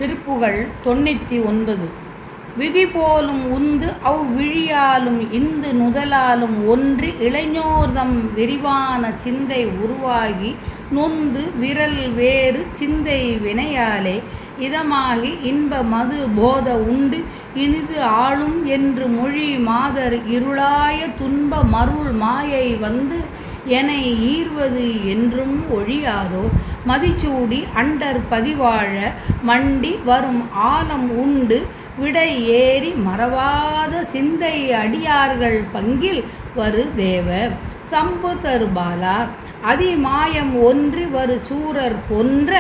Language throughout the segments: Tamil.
திருப்புகழ் 99. விதி போலும் உந்து அவ்விழியாலும் இந்து நுதலாலும் ஒன்றி இளைஞர்தம் விரிவான சிந்தை உருவாகி நொந்து விரல் வேறு சிந்தை வினையாலே இதமாகி இன்ப மது போத உண்டு இனிது ஆளும் என்று மொழி மாதர் இருளாய துன்ப மருள் மாயை வந்து எனை ஈர்வது என்றும் ஒழியாதோ மதிச்சூடி அண்டர் பதிவாழ மண்டி வரும் ஆலம் உண்டு விடை ஏறி மறவாத சிந்தை அடியார்கள் பங்கில் வரு தேவ சம்பு தருபாலா அதிமாயம் ஒன்றி வரு சூரர் பொன்ற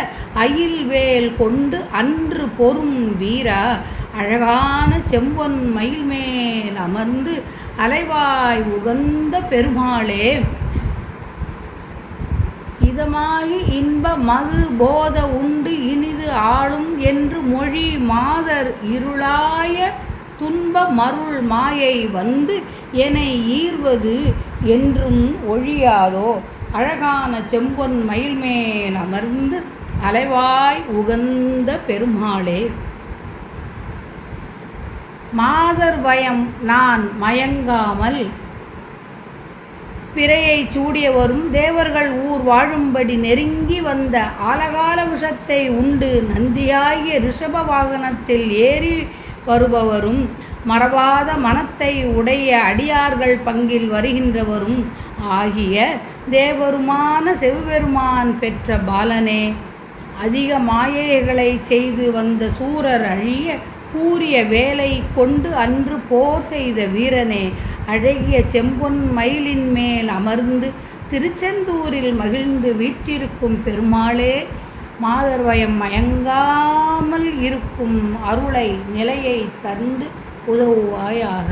அயில்வேல் கொண்டு அன்று பொறும் வீரா அழகான செம்பொன் மயில்மேல் அமர்ந்து அலைவாய் உகந்த பெருமாளே இதமாகி இன்ப மது போத உண்டு இனிது ஆளும் என்று மொழி மாதர் இருளாய துன்ப மருள் மாயை வந்து எனை ஈர்வது என்றும் ஒழியாதோ அழகான செம்பொன் மயில்மேல் அமர்ந்து அலைவாய் உகந்த பெருமாளே மாதர் பயம் நான் மயங்காமல் பிறையை சூடியவரும் தேவர்கள் ஊர் வாழும்படி நெருங்கி வந்த ஆலகால விஷத்தை உண்டு நந்தியாகிய ரிஷப வாகனத்தில் ஏறி வருபவரும் மறவாத மனத்தை உடைய அடியார்கள் பங்கில் வருகின்றவரும் ஆகிய தேவருமான சிவபெருமான் பெற்ற பாலனே அதிக மாயைகளை செய்து வந்த சூரர் அழிய கூறிய வேலை கொண்டு அன்று போர் செய்த வீரனே அழகிய செம்பொன் மயிலின் மேல் அமர்ந்து திருச்செந்தூரில் மகிழ்ந்து வீற்றிருக்கும் பெருமாளே மாதர்வயம் மயங்காமல் இருக்கும் அருளை நிலையை தந்து உதவுவாயாக.